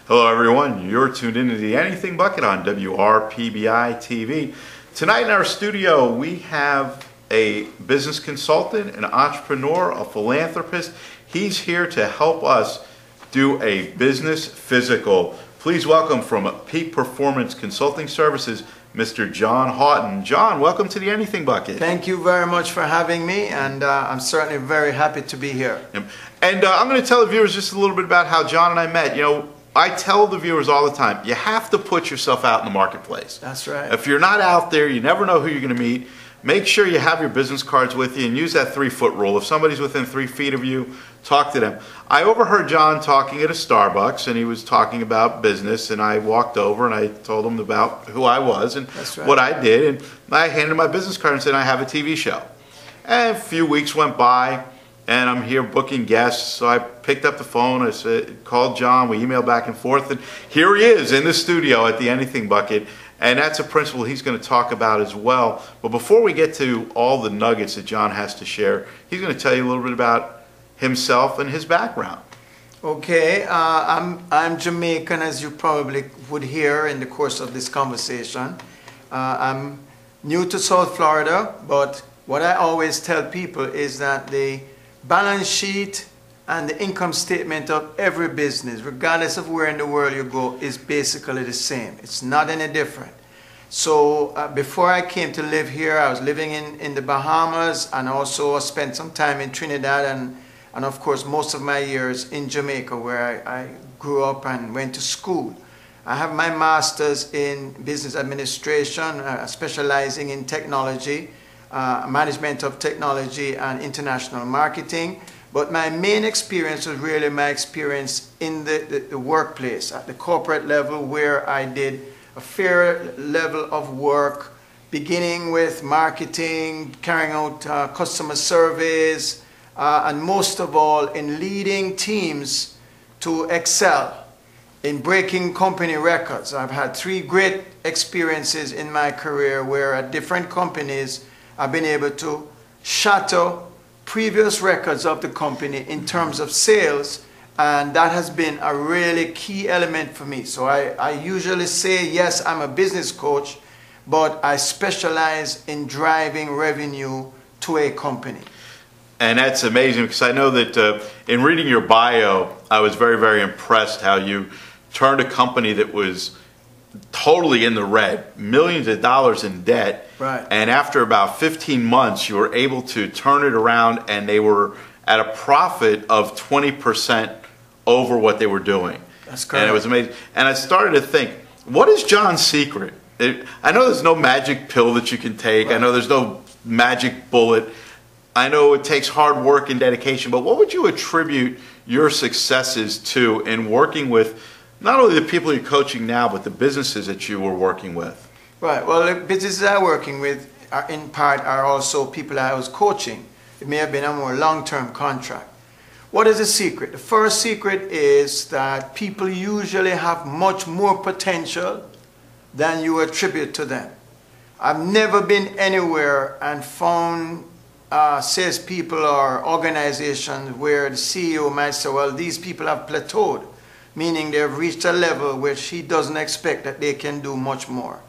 Hello everyone, you're tuned into the Anything Bucket on WRPBI TV. Tonight in our studio we have a business consultant, an entrepreneur, a philanthropist. He's here to help us do a business physical. Please welcome from Peak Performance Consulting Services, Mr. John Haughton. John, welcome to the Anything Bucket. Thank you very much for having me, and I'm certainly very happy to be here. And I'm going to tell the viewers just a little bit about how John and I met. You know, I tell the viewers all the time, you have to put yourself out in the marketplace. That's right. If you're not out there, you never know who you're going to meet. Make sure you have your business cards with you and use that 3-foot rule. If somebody's within 3 feet of you, talk to them. I overheard John talking at a Starbucks, and he was talking about business, and I walked over and I told him about who I was and what I did, and I handed him my business card and said, I have a TV show. And a few weeks went by, and I'm here booking guests, so I picked up the phone, I said, called John, we emailed back and forth, and here he is in the studio at the Anything Bucket. And that's a principle he's going to talk about as well. But before we get to all the nuggets that John has to share, he's going to tell you a little bit about himself and his background. Okay, I'm Jamaican, as you probably would hear in the course of this conversation. I'm new to South Florida, but what I always tell people is that the balance sheet and the income statement of every business, regardless of where in the world you go, is basically the same. It's not any different. So before I came to live here, I was living in the Bahamas, and also spent some time in Trinidad, and of course most of my years in Jamaica, where I grew up and went to school. I have my master's in business administration, specializing in technology, management of technology and international marketing. But my main experience was really my experience in the workplace, at the corporate level, where I did a fair level of work, beginning with marketing, carrying out customer surveys, and most of all in leading teams to excel in breaking company records. I've had 3 great experiences in my career where at different companies I've been able to shatter previous records of the company in terms of sales, and that has been a really key element for me. So I usually say, yes, I'm a business coach, but I specialize in driving revenue to a company. And that's amazing, because I know that in reading your bio, I was very, very impressed how you turned a company that was totally in the red, millions of dollars in debt. Right. And after about 15 months, you were able to turn it around, and they were at a profit of 20% over what they were doing. That's correct. And it was amazing. And I started to think, what is John's secret? I know there's no magic pill that you can take. Right. I know there's no magic bullet. I know it takes hard work and dedication, but what would you attribute your successes to in working with not only the people you're coaching now, but the businesses that you were working with? Right. Well, the businesses I'm working with in part are also people I was coaching. It may have been a more long-term contract. What is the secret? The first secret is that people usually have much more potential than you attribute to them. I've never been anywhere and found salespeople or organizations where the CEO might say, well, these people have plateaued, meaning they've reached a level which he doesn't expect that they can do much more.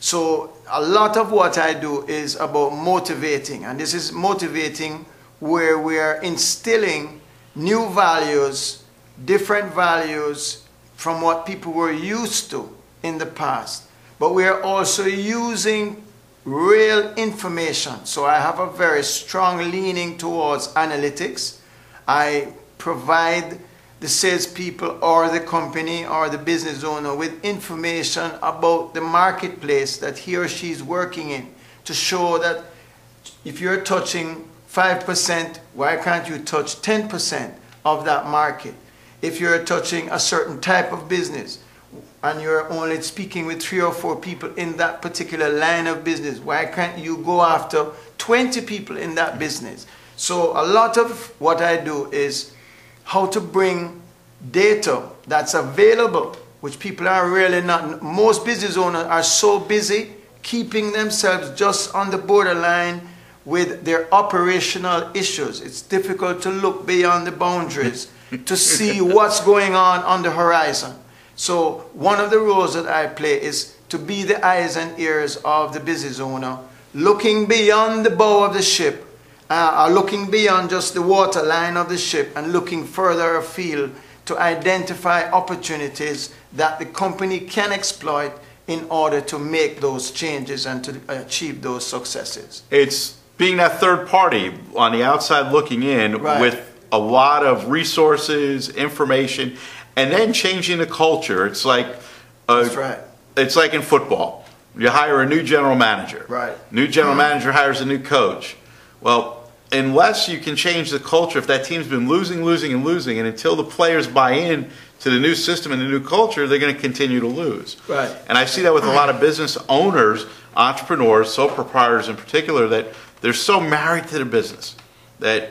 So a lot of what I do is about motivating, and this is motivating where we are instilling new values, different values from what people were used to in the past. But we are also using real information. So I have a very strong leaning towards analytics. I provide the salespeople or the company or the business owner with information about the marketplace that he or she is working in, to show that if you're touching 5%, why can't you touch 10% of that market? If you're touching a certain type of business and you're only speaking with 3 or 4 people in that particular line of business, why can't you go after 20 people in that business? So a lot of what I do is how to bring data that's available, which people are really not. Most business owners are so busy keeping themselves just on the borderline with their operational issues. It's difficult to look beyond the boundaries to see what's going on the horizon. So one of the roles that I play is to be the eyes and ears of the business owner, looking beyond the bow of the ship, looking beyond just the water line of the ship and looking further afield to identify opportunities that the company can exploit in order to make those changes and to achieve those successes. It's being that third party on the outside looking in with a lot of resources, information, and then changing the culture. It's like That's right. It's like in football. You hire a new general manager. Right. New general manager hires a new coach. Well, unless you can change the culture, if that team's been losing, and until the players buy in to the new system and the new culture, they're going to continue to lose. Right. And I see that with a lot of business owners, entrepreneurs, sole proprietors in particular, that they're so married to their business that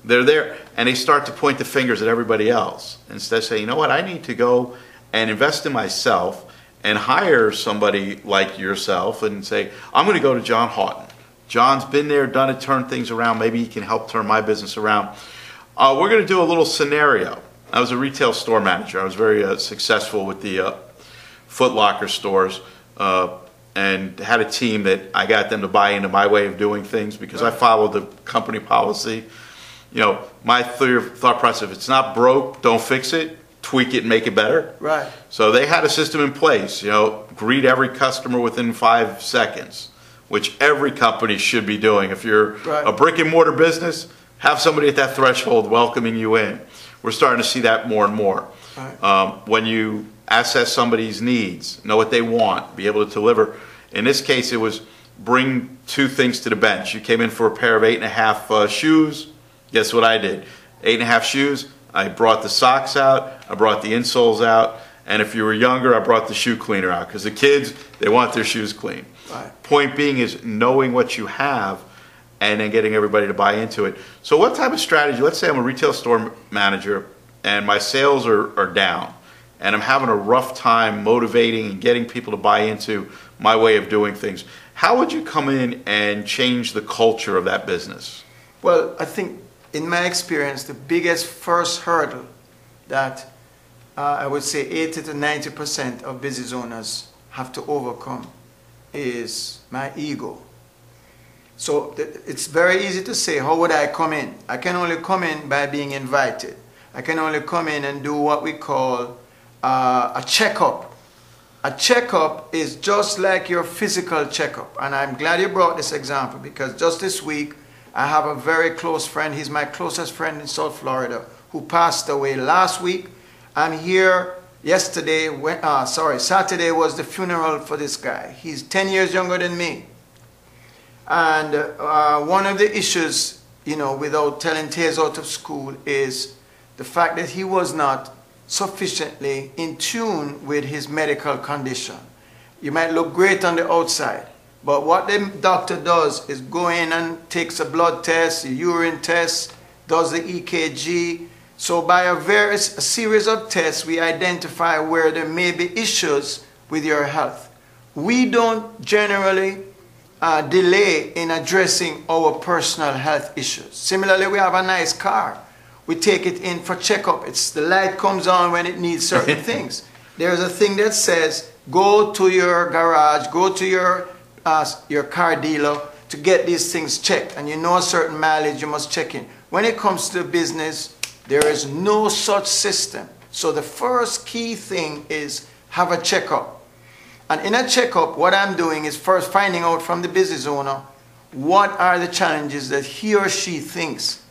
they're there and they start to point the fingers at everybody else instead of saying, you know what, I need to go and invest in myself and hire somebody like yourself and say, I'm going to go to John Haughton. John's been there, done it, turned things around. Maybe he can help turn my business around. We're going to do a little scenario. I was a retail store manager. I was very successful with the Foot Locker stores and had a team that I got them to buy into my way of doing things because I followed the company policy. You know, my thought process, if it's not broke, don't fix it. Tweak it and make it better. Right. So they had a system in place, you know, greet every customer within 5 seconds, which every company should be doing. If you're a brick and mortar business, have somebody at that threshold welcoming you in. We're starting to see that more and more. Right. When you assess somebody's needs, know what they want, be able to deliver. In this case, it was bring 2 things to the bench. You came in for a pair of 8.5 shoes. Guess what I did? 8.5 shoes. I brought the socks out, I brought the insoles out, and if you were younger, I brought the shoe cleaner out because the kids, they want their shoes clean. Right. Point being is knowing what you have and then getting everybody to buy into it. So what type of strategy, let's say I'm a retail store manager and my sales are down and I'm having a rough time motivating and getting people to buy into my way of doing things. How would you come in and change the culture of that business? Well, I think in my experience, the biggest first hurdle that I would say 80 to 90% of business owners have to overcome is my ego. So it's very easy to say, how would I come in? I can only come in by being invited. I can only come in and do what we call a checkup. A checkup is just like your physical checkup. And I'm glad you brought this example because just this week, I have a very close friend. He's my closest friend in South Florida who passed away last week. I'm here yesterday. Saturday was the funeral for this guy. He's 10 years younger than me. And one of the issues, you know, without telling tales out of school is the fact that he was not sufficiently in tune with his medical condition. You might look great on the outside, but what the doctor does is go in and takes a blood test, a urine test, does the EKG. So by a series of tests, we identify where there may be issues with your health. We don't generally delay in addressing our personal health issues. Similarly, we have a nice car. We take it in for checkup. The light comes on when it needs certain things. There's a thing that says, go to your garage, go to your car dealer to get these things checked. And you know a certain mileage you must check in. When it comes to business, there is no such system. So the first key thing is have a checkup. And in a checkup, what I'm doing is first finding out from the business owner what are the challenges that he or she thinks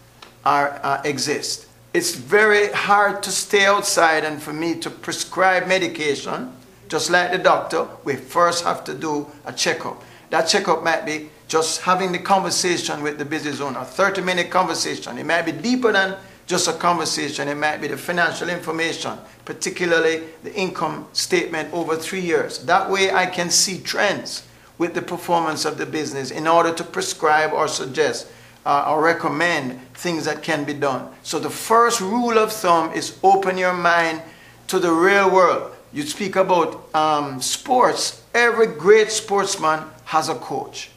exist. It's very hard to stay outside and for me to prescribe medication, just like the doctor. We first have to do a checkup. That checkup might be just having the conversation with the business owner, a 30-minute conversation. It might be deeper than just a conversation. It might be the financial information, particularly the income statement over 3 years. That way I can see trends with the performance of the business in order to prescribe or suggest or recommend things that can be done. So the first rule of thumb is open your mind to the real world. You speak about sports. Every great sportsman has a coach.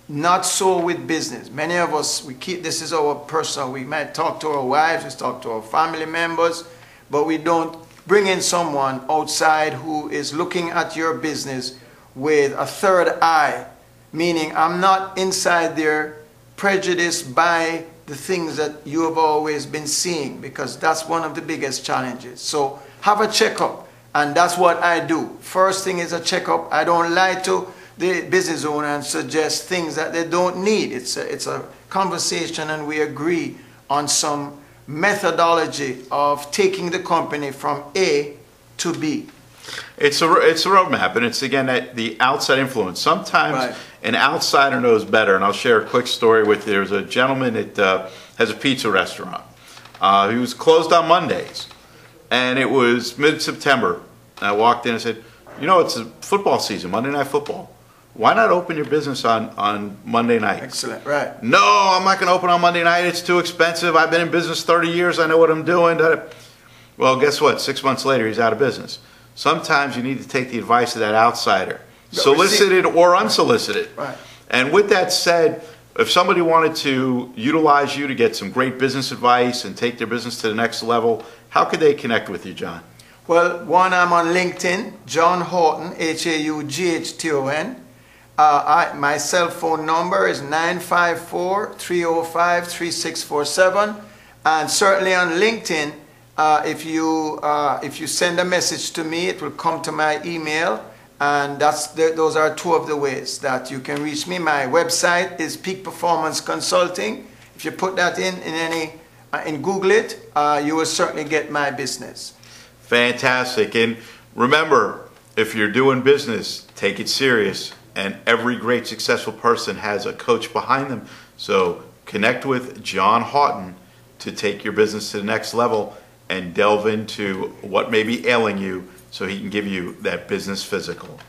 Not so with business. Many of us, we keep this is our personal. We might talk to our wives, we talk to our family members, but we don't bring in someone outside who is looking at your business with a third eye, meaning I'm not inside there prejudiced by the things that you have always been seeing, because that's one of the biggest challenges. So have a checkup, and that's what I do. First thing is a checkup. I don't lie to the business owner and suggest things that they don't need. It's a conversation, and we agree on some methodology of taking the company from A to B. It's a roadmap, and it's again the outside influence. Sometimes an outsider knows better, and I'll share a quick story with you. There's a gentleman that has a pizza restaurant. He was closed on Mondays, and it was mid-September. I walked in and said, you know, it's a football season, Monday Night Football. Why not open your business on Monday night? Excellent, right. No, I'm not going to open on Monday night. It's too expensive. I've been in business 30 years. I know what I'm doing. Well, guess what? 6 months later, he's out of business. Sometimes you need to take the advice of that outsider, solicited or unsolicited. Right. And with that said, if somebody wanted to utilize you to get some great business advice and take their business to the next level, how could they connect with you, John? Well, one, I'm on LinkedIn, John Haughton, Haughton. My cell phone number is 954-305-3647. And certainly on LinkedIn, if you send a message to me, it will come to my email, and those are two of the ways that you can reach me. My website is Peak Performance Consulting. If you put that in Google it, you will certainly get my business. Fantastic. And remember, if you're doing business, take it serious. And every great successful person has a coach behind them. So connect with John Haughton to take your business to the next level and delve into what may be ailing you so he can give you that business physical.